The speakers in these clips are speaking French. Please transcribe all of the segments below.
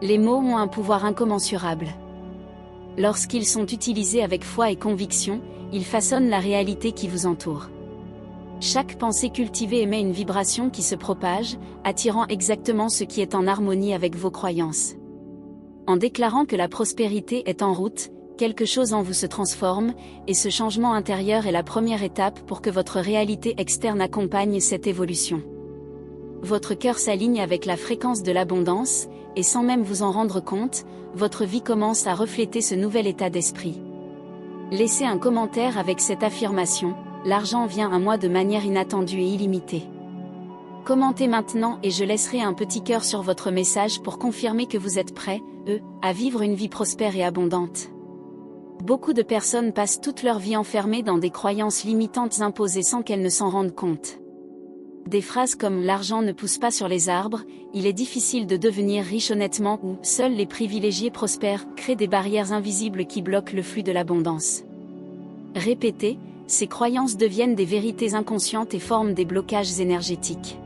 Les mots ont un pouvoir incommensurable. Lorsqu'ils sont utilisés avec foi et conviction, ils façonnent la réalité qui vous entoure. Chaque pensée cultivée émet une vibration qui se propage, attirant exactement ce qui est en harmonie avec vos croyances. En déclarant que la prospérité est en route, quelque chose en vous se transforme, et ce changement intérieur est la première étape pour que votre réalité externe accompagne cette évolution. Votre cœur s'aligne avec la fréquence de l'abondance, et sans même vous en rendre compte, votre vie commence à refléter ce nouvel état d'esprit. Laissez un commentaire avec cette affirmation: l'argent vient à moi de manière inattendue et illimitée. Commentez maintenant et je laisserai un petit cœur sur votre message pour confirmer que vous êtes prêts, à vivre une vie prospère et abondante. Beaucoup de personnes passent toute leur vie enfermées dans des croyances limitantes imposées sans qu'elles ne s'en rendent compte. Des phrases comme « l'argent ne pousse pas sur les arbres »,« il est difficile de devenir riche honnêtement » ou « seuls les privilégiés prospèrent » créent des barrières invisibles qui bloquent le flux de l'abondance. Répétez, ces croyances deviennent des vérités inconscientes et forment des blocages énergétiques.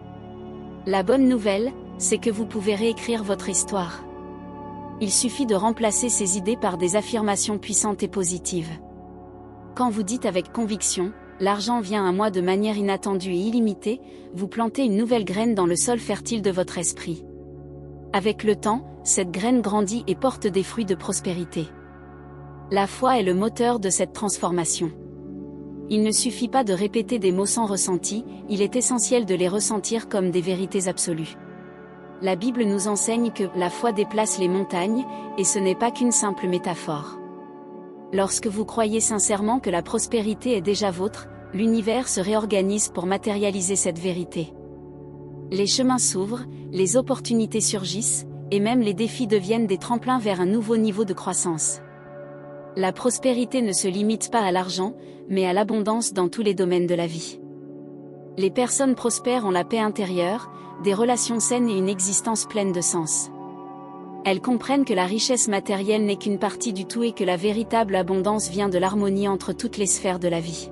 La bonne nouvelle, c'est que vous pouvez réécrire votre histoire. Il suffit de remplacer ces idées par des affirmations puissantes et positives. Quand vous dites avec conviction « l'argent vient à moi de manière inattendue et illimitée », vous plantez une nouvelle graine dans le sol fertile de votre esprit. Avec le temps, cette graine grandit et porte des fruits de prospérité. La foi est le moteur de cette transformation. Il ne suffit pas de répéter des mots sans ressenti, il est essentiel de les ressentir comme des vérités absolues. La Bible nous enseigne que la foi déplace les montagnes, et ce n'est pas qu'une simple métaphore. Lorsque vous croyez sincèrement que la prospérité est déjà vôtre, l'univers se réorganise pour matérialiser cette vérité. Les chemins s'ouvrent, les opportunités surgissent, et même les défis deviennent des tremplins vers un nouveau niveau de croissance. La prospérité ne se limite pas à l'argent, mais à l'abondance dans tous les domaines de la vie. Les personnes prospères ont la paix intérieure, des relations saines et une existence pleine de sens. Elles comprennent que la richesse matérielle n'est qu'une partie du tout et que la véritable abondance vient de l'harmonie entre toutes les sphères de la vie.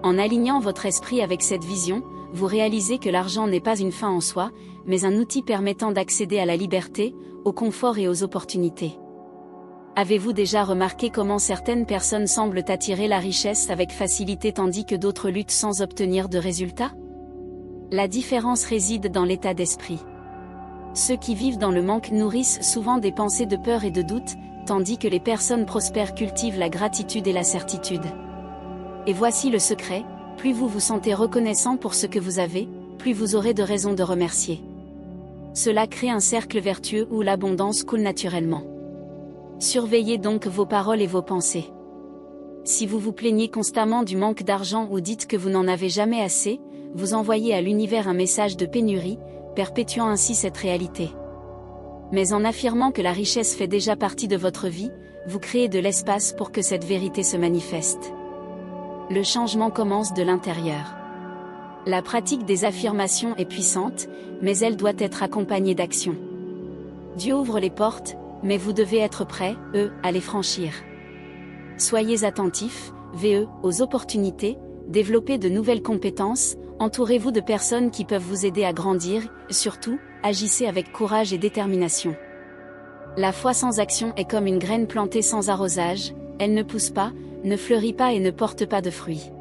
En alignant votre esprit avec cette vision, vous réalisez que l'argent n'est pas une fin en soi, mais un outil permettant d'accéder à la liberté, au confort et aux opportunités. Avez-vous déjà remarqué comment certaines personnes semblent attirer la richesse avec facilité tandis que d'autres luttent sans obtenir de résultats? La différence réside dans l'état d'esprit. Ceux qui vivent dans le manque nourrissent souvent des pensées de peur et de doute, tandis que les personnes prospères cultivent la gratitude et la certitude. Et voici le secret, plus vous vous sentez reconnaissant pour ce que vous avez, plus vous aurez de raisons de remercier. Cela crée un cercle vertueux où l'abondance coule naturellement. Surveillez donc vos paroles et vos pensées. Si vous vous plaignez constamment du manque d'argent ou dites que vous n'en avez jamais assez, vous envoyez à l'univers un message de pénurie, perpétuant ainsi cette réalité. Mais en affirmant que la richesse fait déjà partie de votre vie, vous créez de l'espace pour que cette vérité se manifeste. Le changement commence de l'intérieur. La pratique des affirmations est puissante, mais elle doit être accompagnée d'action. Dieu ouvre les portes, mais vous devez être prêt, à les franchir. Soyez attentifs, aux opportunités, développez de nouvelles compétences, entourez-vous de personnes qui peuvent vous aider à grandir, surtout, agissez avec courage et détermination. La foi sans action est comme une graine plantée sans arrosage, elle ne pousse pas, ne fleurit pas et ne porte pas de fruits.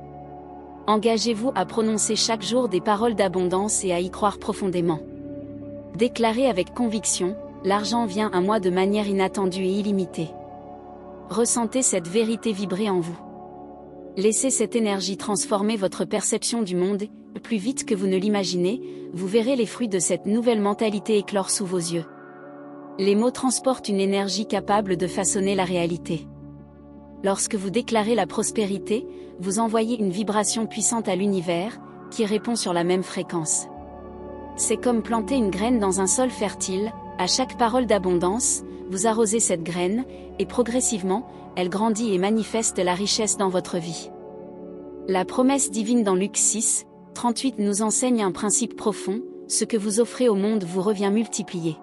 Engagez-vous à prononcer chaque jour des paroles d'abondance et à y croire profondément. Déclarez avec conviction: l'argent vient à moi de manière inattendue et illimitée. Ressentez cette vérité vibrer en vous. Laissez cette énergie transformer votre perception du monde, plus vite que vous ne l'imaginez, vous verrez les fruits de cette nouvelle mentalité éclore sous vos yeux. Les mots transportent une énergie capable de façonner la réalité. Lorsque vous déclarez la prospérité, vous envoyez une vibration puissante à l'univers, qui répond sur la même fréquence. C'est comme planter une graine dans un sol fertile. À chaque parole d'abondance, vous arrosez cette graine, et progressivement, elle grandit et manifeste la richesse dans votre vie. La promesse divine dans Luc 6, 38 nous enseigne un principe profond: ce que vous offrez au monde vous revient multiplié.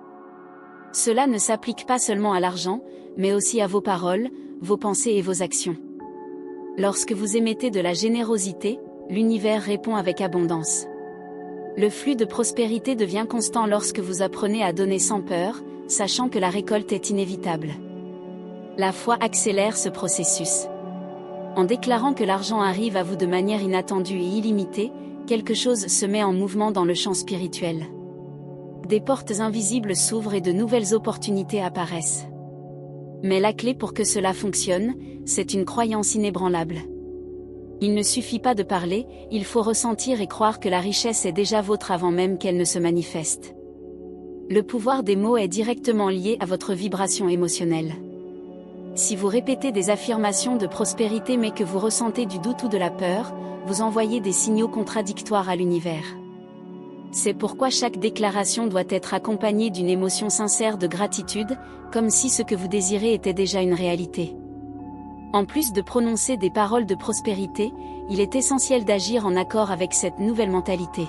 Cela ne s'applique pas seulement à l'argent, mais aussi à vos paroles, vos pensées et vos actions. Lorsque vous émettez de la générosité, l'univers répond avec abondance. Le flux de prospérité devient constant lorsque vous apprenez à donner sans peur, sachant que la récolte est inévitable. La foi accélère ce processus. En déclarant que l'argent arrive à vous de manière inattendue et illimitée, quelque chose se met en mouvement dans le champ spirituel. Des portes invisibles s'ouvrent et de nouvelles opportunités apparaissent. Mais la clé pour que cela fonctionne, c'est une croyance inébranlable. Il ne suffit pas de parler, il faut ressentir et croire que la richesse est déjà vôtre avant même qu'elle ne se manifeste. Le pouvoir des mots est directement lié à votre vibration émotionnelle. Si vous répétez des affirmations de prospérité mais que vous ressentez du doute ou de la peur, vous envoyez des signaux contradictoires à l'univers. C'est pourquoi chaque déclaration doit être accompagnée d'une émotion sincère de gratitude, comme si ce que vous désirez était déjà une réalité. En plus de prononcer des paroles de prospérité, il est essentiel d'agir en accord avec cette nouvelle mentalité.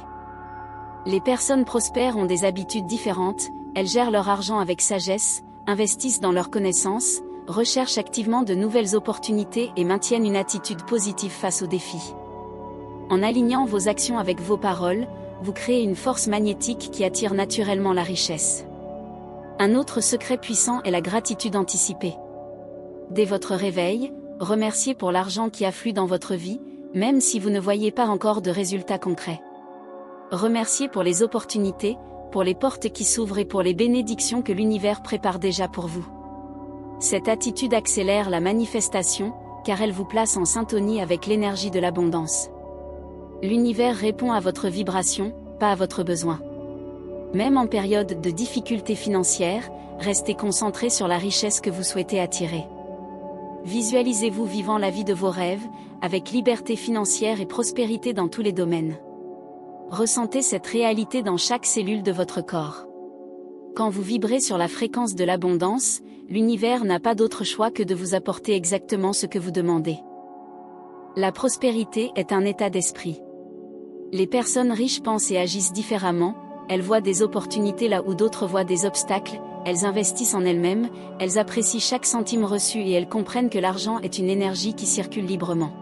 Les personnes prospères ont des habitudes différentes, elles gèrent leur argent avec sagesse, investissent dans leurs connaissances, recherchent activement de nouvelles opportunités et maintiennent une attitude positive face aux défis. En alignant vos actions avec vos paroles, vous créez une force magnétique qui attire naturellement la richesse. Un autre secret puissant est la gratitude anticipée. Dès votre réveil, remerciez pour l'argent qui afflue dans votre vie, même si vous ne voyez pas encore de résultats concrets. Remerciez pour les opportunités, pour les portes qui s'ouvrent et pour les bénédictions que l'univers prépare déjà pour vous. Cette attitude accélère la manifestation, car elle vous place en syntonie avec l'énergie de l'abondance. L'univers répond à votre vibration, pas à votre besoin. Même en période de difficultés financières, restez concentré sur la richesse que vous souhaitez attirer. Visualisez-vous vivant la vie de vos rêves, avec liberté financière et prospérité dans tous les domaines. Ressentez cette réalité dans chaque cellule de votre corps. Quand vous vibrez sur la fréquence de l'abondance, l'univers n'a pas d'autre choix que de vous apporter exactement ce que vous demandez. La prospérité est un état d'esprit. Les personnes riches pensent et agissent différemment, elles voient des opportunités là où d'autres voient des obstacles, elles investissent en elles-mêmes, elles apprécient chaque centime reçu et elles comprennent que l'argent est une énergie qui circule librement.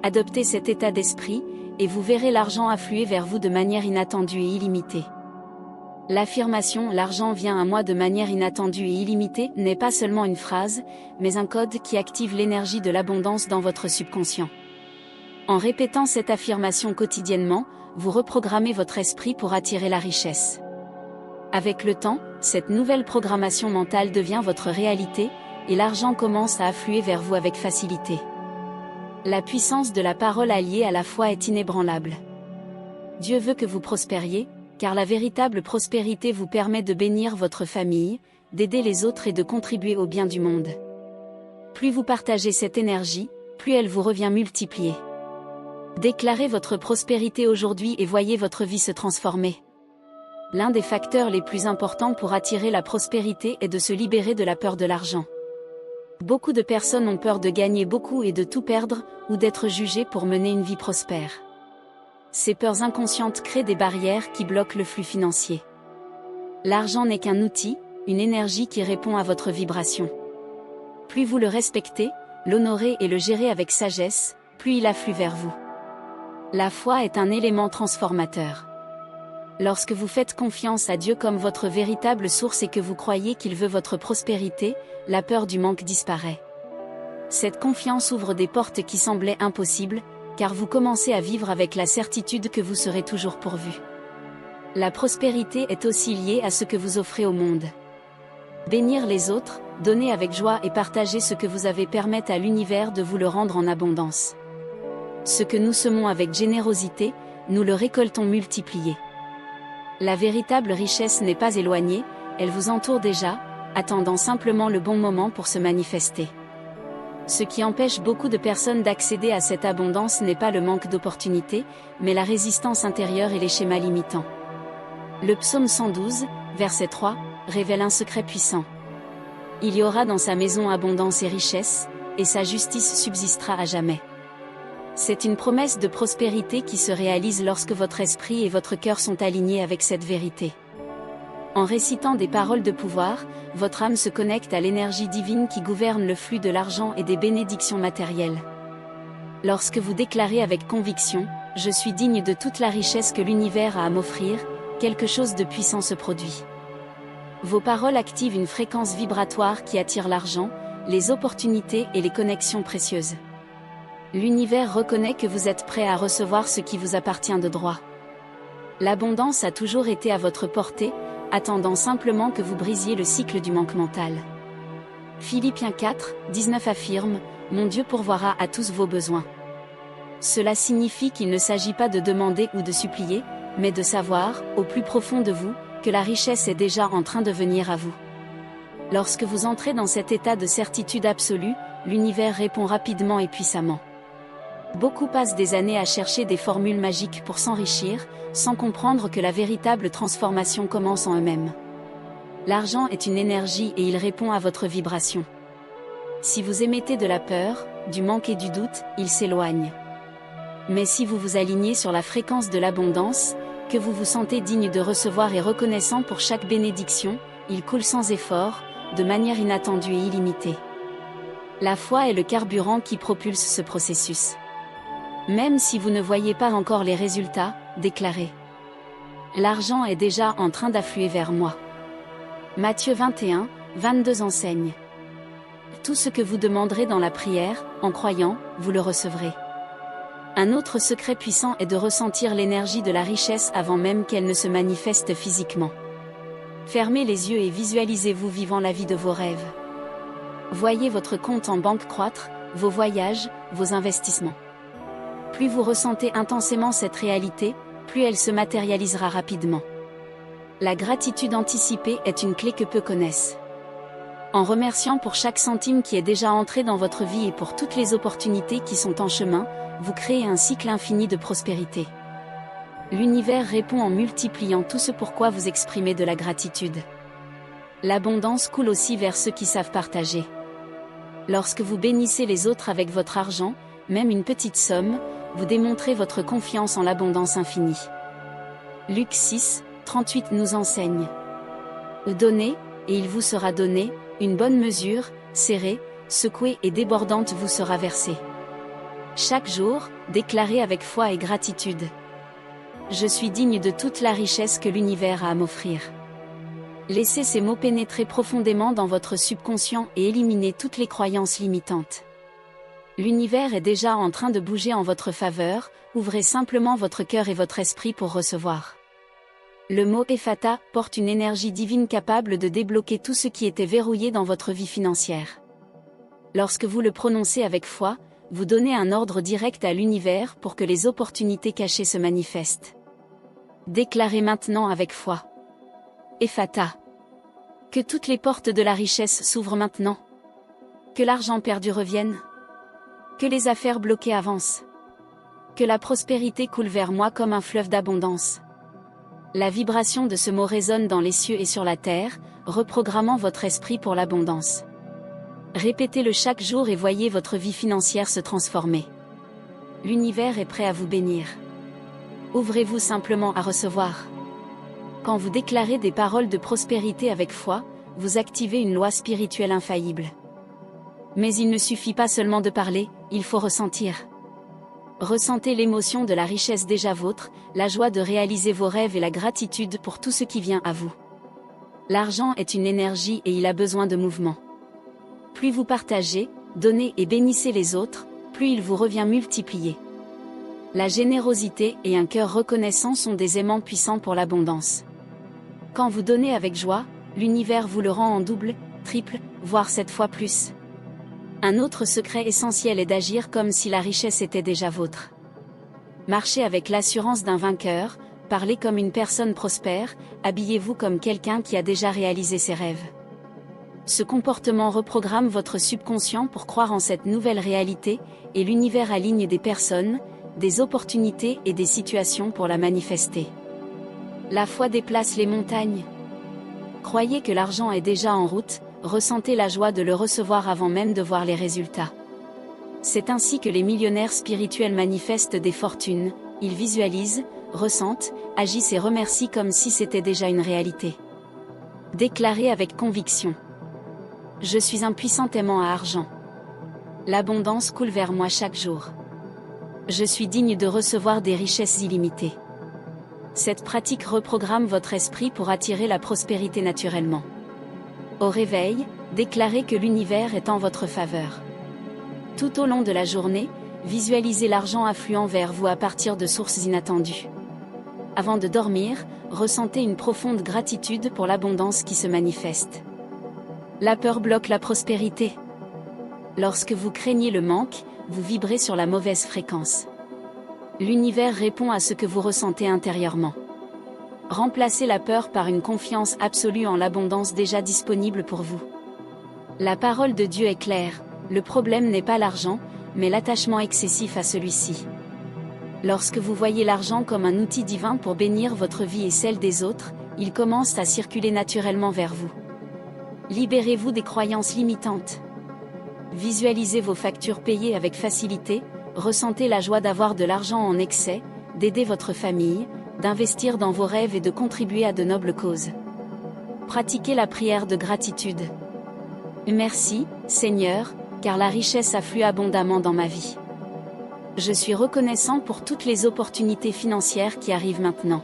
Adoptez cet état d'esprit, et vous verrez l'argent affluer vers vous de manière inattendue et illimitée. L'affirmation « l'argent vient à moi de manière inattendue et illimitée » n'est pas seulement une phrase, mais un code qui active l'énergie de l'abondance dans votre subconscient. En répétant cette affirmation quotidiennement, vous reprogrammez votre esprit pour attirer la richesse. Avec le temps, cette nouvelle programmation mentale devient votre réalité, et l'argent commence à affluer vers vous avec facilité. La puissance de la parole alliée à la foi est inébranlable. Dieu veut que vous prospériez, car la véritable prospérité vous permet de bénir votre famille, d'aider les autres et de contribuer au bien du monde. Plus vous partagez cette énergie, plus elle vous revient multipliée. Déclarez votre prospérité aujourd'hui et voyez votre vie se transformer. L'un des facteurs les plus importants pour attirer la prospérité est de se libérer de la peur de l'argent. Beaucoup de personnes ont peur de gagner beaucoup et de tout perdre, ou d'être jugées pour mener une vie prospère. Ces peurs inconscientes créent des barrières qui bloquent le flux financier. L'argent n'est qu'un outil, une énergie qui répond à votre vibration. Plus vous le respectez, l'honorez et le gérez avec sagesse, plus il afflue vers vous. La foi est un élément transformateur. Lorsque vous faites confiance à Dieu comme votre véritable source et que vous croyez qu'il veut votre prospérité, la peur du manque disparaît. Cette confiance ouvre des portes qui semblaient impossibles, car vous commencez à vivre avec la certitude que vous serez toujours pourvu. La prospérité est aussi liée à ce que vous offrez au monde. Bénir les autres, donner avec joie et partager ce que vous avez permet à l'univers de vous le rendre en abondance. Ce que nous semons avec générosité, nous le récoltons multiplié. La véritable richesse n'est pas éloignée, elle vous entoure déjà, attendant simplement le bon moment pour se manifester. Ce qui empêche beaucoup de personnes d'accéder à cette abondance n'est pas le manque d'opportunités, mais la résistance intérieure et les schémas limitants. Le psaume 112, verset 3, révèle un secret puissant. Il y aura dans sa maison abondance et richesse, et sa justice subsistera à jamais. C'est une promesse de prospérité qui se réalise lorsque votre esprit et votre cœur sont alignés avec cette vérité. En récitant des paroles de pouvoir, votre âme se connecte à l'énergie divine qui gouverne le flux de l'argent et des bénédictions matérielles. Lorsque vous déclarez avec conviction Je suis digne de toute la richesse que l'univers a à m'offrir, quelque chose de puissant se produit. Vos paroles activent une fréquence vibratoire qui attire l'argent, les opportunités et les connexions précieuses. L'univers reconnaît que vous êtes prêt à recevoir ce qui vous appartient de droit. L'abondance a toujours été à votre portée, attendant simplement que vous brisiez le cycle du manque mental. Philippiens 4, 19 affirme « Mon Dieu pourvoira à tous vos besoins ». Cela signifie qu'il ne s'agit pas de demander ou de supplier, mais de savoir, au plus profond de vous, que la richesse est déjà en train de venir à vous. Lorsque vous entrez dans cet état de certitude absolue, l'univers répond rapidement et puissamment. Beaucoup passent des années à chercher des formules magiques pour s'enrichir, sans comprendre que la véritable transformation commence en eux-mêmes. L'argent est une énergie et il répond à votre vibration. Si vous émettez de la peur, du manque et du doute, il s'éloigne. Mais si vous vous alignez sur la fréquence de l'abondance, que vous vous sentez digne de recevoir et reconnaissant pour chaque bénédiction, il coule sans effort, de manière inattendue et illimitée. La foi est le carburant qui propulse ce processus. Même si vous ne voyez pas encore les résultats, déclarez. L'argent est déjà en train d'affluer vers moi. Matthieu 21, 22 enseigne. Tout ce que vous demanderez dans la prière, en croyant, vous le recevrez. Un autre secret puissant est de ressentir l'énergie de la richesse avant même qu'elle ne se manifeste physiquement. Fermez les yeux et visualisez-vous vivant la vie de vos rêves. Voyez votre compte en banque croître, vos voyages, vos investissements. Plus vous ressentez intensément cette réalité, plus elle se matérialisera rapidement. La gratitude anticipée est une clé que peu connaissent. En remerciant pour chaque centime qui est déjà entré dans votre vie et pour toutes les opportunités qui sont en chemin, vous créez un cycle infini de prospérité. L'univers répond en multipliant tout ce pourquoi vous exprimez de la gratitude. L'abondance coule aussi vers ceux qui savent partager. Lorsque vous bénissez les autres avec votre argent, même une petite somme, vous démontrez votre confiance en l'abondance infinie. Luc 6, 38 nous enseigne. Donnez, et il vous sera donné, une bonne mesure, serrée, secouée et débordante vous sera versée. Chaque jour, déclarez avec foi et gratitude. Je suis digne de toute la richesse que l'univers a à m'offrir. Laissez ces mots pénétrer profondément dans votre subconscient et éliminer toutes les croyances limitantes. L'univers est déjà en train de bouger en votre faveur, ouvrez simplement votre cœur et votre esprit pour recevoir. Le mot Ephata porte une énergie divine capable de débloquer tout ce qui était verrouillé dans votre vie financière. Lorsque vous le prononcez avec foi, vous donnez un ordre direct à l'univers pour que les opportunités cachées se manifestent. Déclarez maintenant avec foi. Ephata. Que toutes les portes de la richesse s'ouvrent maintenant. Que l'argent perdu revienne. Que les affaires bloquées avancent. Que la prospérité coule vers moi comme un fleuve d'abondance. La vibration de ce mot résonne dans les cieux et sur la terre, reprogrammant votre esprit pour l'abondance. Répétez-le chaque jour et voyez votre vie financière se transformer. L'univers est prêt à vous bénir. Ouvrez-vous simplement à recevoir. Quand vous déclarez des paroles de prospérité avec foi, vous activez une loi spirituelle infaillible. Mais il ne suffit pas seulement de parler, il faut ressentir. Ressentez l'émotion de la richesse déjà vôtre, la joie de réaliser vos rêves et la gratitude pour tout ce qui vient à vous. L'argent est une énergie et il a besoin de mouvement. Plus vous partagez, donnez et bénissez les autres, plus il vous revient multiplié. La générosité et un cœur reconnaissant sont des aimants puissants pour l'abondance. Quand vous donnez avec joie, l'univers vous le rend en double, triple, voire 7 fois plus. Un autre secret essentiel est d'agir comme si la richesse était déjà vôtre. Marchez avec l'assurance d'un vainqueur, parlez comme une personne prospère, habillez-vous comme quelqu'un qui a déjà réalisé ses rêves. Ce comportement reprogramme votre subconscient pour croire en cette nouvelle réalité, et l'univers aligne des personnes, des opportunités et des situations pour la manifester. La foi déplace les montagnes. Croyez que l'argent est déjà en route, ressentez la joie de le recevoir avant même de voir les résultats. C'est ainsi que les millionnaires spirituels manifestent des fortunes, ils visualisent, ressentent, agissent et remercient comme si c'était déjà une réalité. Déclarez avec conviction. Je suis un puissant aimant à argent. L'abondance coule vers moi chaque jour. Je suis digne de recevoir des richesses illimitées. Cette pratique reprogramme votre esprit pour attirer la prospérité naturellement. Au réveil, déclarez que l'univers est en votre faveur. Tout au long de la journée, visualisez l'argent affluent vers vous à partir de sources inattendues. Avant de dormir, ressentez une profonde gratitude pour l'abondance qui se manifeste. La peur bloque la prospérité. Lorsque vous craignez le manque, vous vibrez sur la mauvaise fréquence. L'univers répond à ce que vous ressentez intérieurement. Remplacez la peur par une confiance absolue en l'abondance déjà disponible pour vous. La parole de Dieu est claire, le problème n'est pas l'argent, mais l'attachement excessif à celui-ci. Lorsque vous voyez l'argent comme un outil divin pour bénir votre vie et celle des autres, il commence à circuler naturellement vers vous. Libérez-vous des croyances limitantes. Visualisez vos factures payées avec facilité, ressentez la joie d'avoir de l'argent en excès, d'aider votre famille, d'investir dans vos rêves et de contribuer à de nobles causes. Pratiquez la prière de gratitude. Merci, Seigneur, car la richesse afflue abondamment dans ma vie. Je suis reconnaissant pour toutes les opportunités financières qui arrivent maintenant.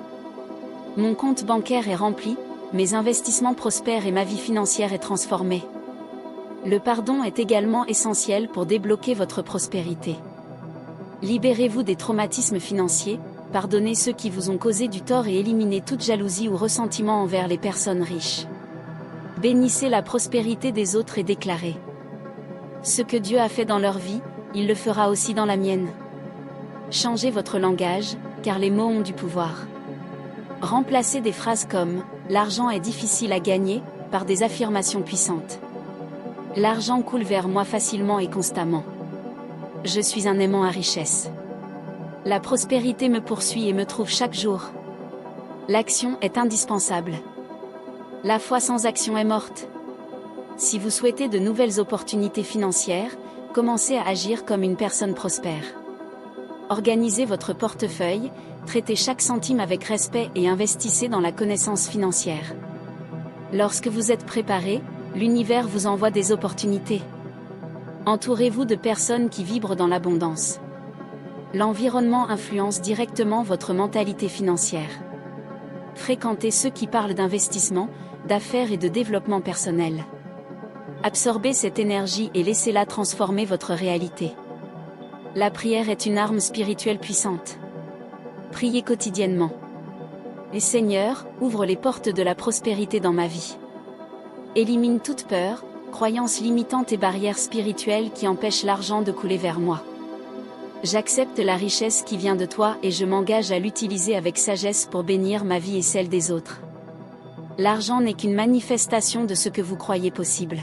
Mon compte bancaire est rempli, mes investissements prospèrent et ma vie financière est transformée. Le pardon est également essentiel pour débloquer votre prospérité. Libérez-vous des traumatismes financiers, pardonnez ceux qui vous ont causé du tort et éliminez toute jalousie ou ressentiment envers les personnes riches. Bénissez la prospérité des autres et déclarez. Ce que Dieu a fait dans leur vie, il le fera aussi dans la mienne. Changez votre langage, car les mots ont du pouvoir. Remplacez des phrases comme « l'argent est difficile à gagner » par des affirmations puissantes. L'argent coule vers moi facilement et constamment. Je suis un aimant à richesse. La prospérité me poursuit et me trouve chaque jour. L'action est indispensable. La foi sans action est morte. Si vous souhaitez de nouvelles opportunités financières, commencez à agir comme une personne prospère. Organisez votre portefeuille, traitez chaque centime avec respect et investissez dans la connaissance financière. Lorsque vous êtes préparé, l'univers vous envoie des opportunités. Entourez-vous de personnes qui vibrent dans l'abondance. L'environnement influence directement votre mentalité financière. Fréquentez ceux qui parlent d'investissement, d'affaires et de développement personnel. Absorbez cette énergie et laissez-la transformer votre réalité. La prière est une arme spirituelle puissante. Priez quotidiennement. Et Seigneur, ouvre les portes de la prospérité dans ma vie. Élimine toute peur, croyances limitantes et barrières spirituelles qui empêchent l'argent de couler vers moi. J'accepte la richesse qui vient de toi et je m'engage à l'utiliser avec sagesse pour bénir ma vie et celle des autres. L'argent n'est qu'une manifestation de ce que vous croyez possible.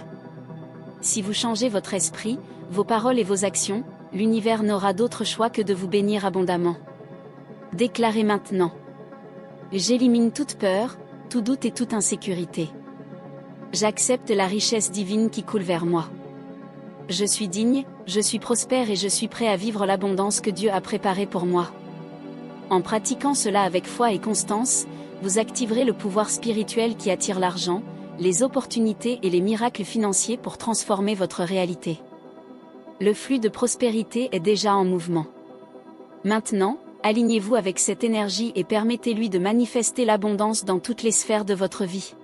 Si vous changez votre esprit, vos paroles et vos actions, l'univers n'aura d'autre choix que de vous bénir abondamment. Déclarez maintenant. J'élimine toute peur, tout doute et toute insécurité. J'accepte la richesse divine qui coule vers moi. Je suis digne, je suis prospère et je suis prêt à vivre l'abondance que Dieu a préparée pour moi. En pratiquant cela avec foi et constance, vous activerez le pouvoir spirituel qui attire l'argent, les opportunités et les miracles financiers pour transformer votre réalité. Le flux de prospérité est déjà en mouvement. Maintenant, alignez-vous avec cette énergie et permettez-lui de manifester l'abondance dans toutes les sphères de votre vie.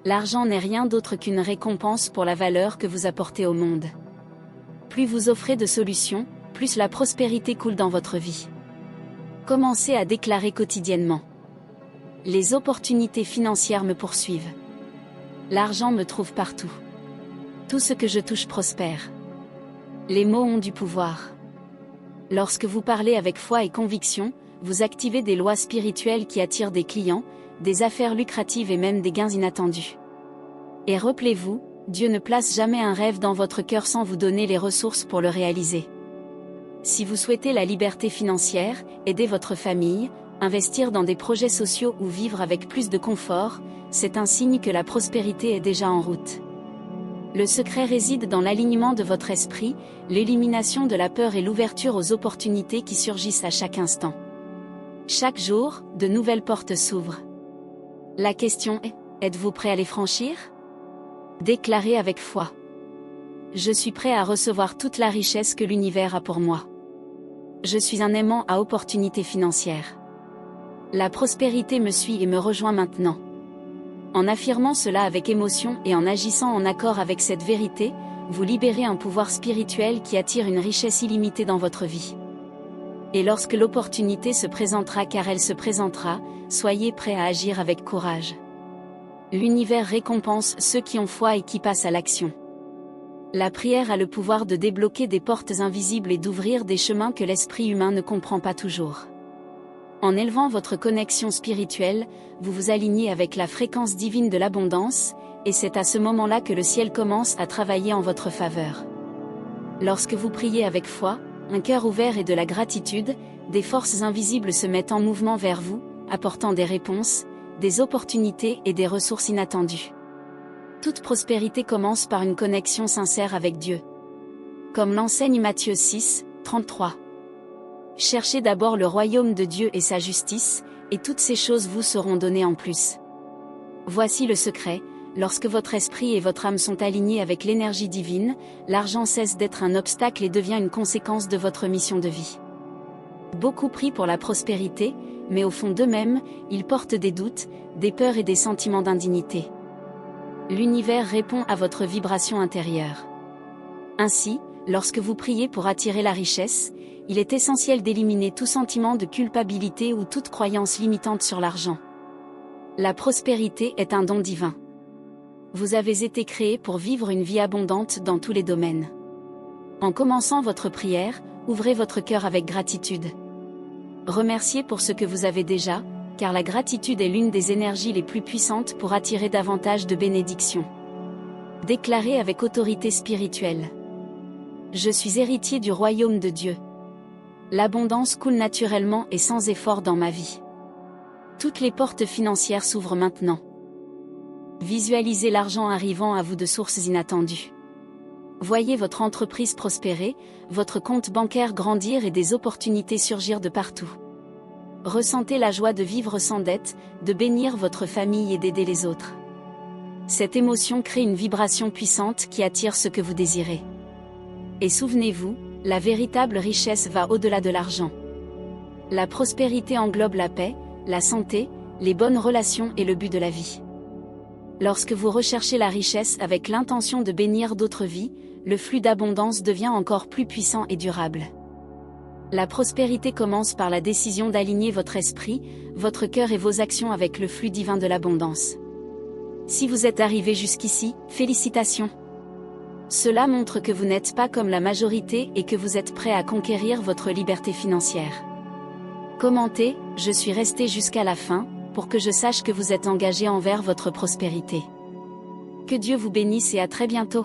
L'argent n'est rien d'autre qu'une récompense pour la valeur que vous apportez au monde. Plus vous offrez de solutions, plus la prospérité coule dans votre vie. Commencez à déclarer quotidiennement. Les opportunités financières me poursuivent. L'argent me trouve partout. Tout ce que je touche prospère. Les mots ont du pouvoir. Lorsque vous parlez avec foi et conviction, vous activez des lois spirituelles qui attirent des clients, des affaires lucratives et même des gains inattendus. Et rappelez-vous, Dieu ne place jamais un rêve dans votre cœur sans vous donner les ressources pour le réaliser. Si vous souhaitez la liberté financière, aider votre famille, investir dans des projets sociaux ou vivre avec plus de confort, c'est un signe que la prospérité est déjà en route. Le secret réside dans l'alignement de votre esprit, l'élimination de la peur et l'ouverture aux opportunités qui surgissent à chaque instant. Chaque jour, de nouvelles portes s'ouvrent. La question est, êtes-vous prêt à les franchir? Déclarez avec foi. Je suis prêt à recevoir toute la richesse que l'univers a pour moi. Je suis un aimant à opportunités financières. La prospérité me suit et me rejoint maintenant. En affirmant cela avec émotion et en agissant en accord avec cette vérité, vous libérez un pouvoir spirituel qui attire une richesse illimitée dans votre vie. Et lorsque l'opportunité se présentera, car elle se présentera, soyez prêts à agir avec courage. L'univers récompense ceux qui ont foi et qui passent à l'action. La prière a le pouvoir de débloquer des portes invisibles et d'ouvrir des chemins que l'esprit humain ne comprend pas toujours. En élevant votre connexion spirituelle, vous vous alignez avec la fréquence divine de l'abondance, et c'est à ce moment-là que le ciel commence à travailler en votre faveur. Lorsque vous priez avec foi, un cœur ouvert et de la gratitude, des forces invisibles se mettent en mouvement vers vous, apportant des réponses, des opportunités et des ressources inattendues. Toute prospérité commence par une connexion sincère avec Dieu. Comme l'enseigne Matthieu 6, 33. Cherchez d'abord le royaume de Dieu et sa justice, et toutes ces choses vous seront données en plus. Voici le secret, lorsque votre esprit et votre âme sont alignés avec l'énergie divine, l'argent cesse d'être un obstacle et devient une conséquence de votre mission de vie. Beaucoup prient pour la prospérité, mais au fond d'eux-mêmes, ils portent des doutes, des peurs et des sentiments d'indignité. L'univers répond à votre vibration intérieure. Ainsi, lorsque vous priez pour attirer la richesse, il est essentiel d'éliminer tout sentiment de culpabilité ou toute croyance limitante sur l'argent. La prospérité est un don divin. Vous avez été créé pour vivre une vie abondante dans tous les domaines. En commençant votre prière, ouvrez votre cœur avec gratitude. Remerciez pour ce que vous avez déjà, car la gratitude est l'une des énergies les plus puissantes pour attirer davantage de bénédictions. Déclarez avec autorité spirituelle. Je suis héritier du royaume de Dieu. L'abondance coule naturellement et sans effort dans ma vie. Toutes les portes financières s'ouvrent maintenant. Visualisez l'argent arrivant à vous de sources inattendues. Voyez votre entreprise prospérer, votre compte bancaire grandir et des opportunités surgir de partout. Ressentez la joie de vivre sans dette, de bénir votre famille et d'aider les autres. Cette émotion crée une vibration puissante qui attire ce que vous désirez. Et souvenez-vous, la véritable richesse va au-delà de l'argent. La prospérité englobe la paix, la santé, les bonnes relations et le but de la vie. Lorsque vous recherchez la richesse avec l'intention de bénir d'autres vies, le flux d'abondance devient encore plus puissant et durable. La prospérité commence par la décision d'aligner votre esprit, votre cœur et vos actions avec le flux divin de l'abondance. Si vous êtes arrivé jusqu'ici, félicitations. Cela montre que vous n'êtes pas comme la majorité et que vous êtes prêt à conquérir votre liberté financière. Commentez, je suis resté jusqu'à la fin, pour que je sache que vous êtes engagé envers votre prospérité. Que Dieu vous bénisse et à très bientôt.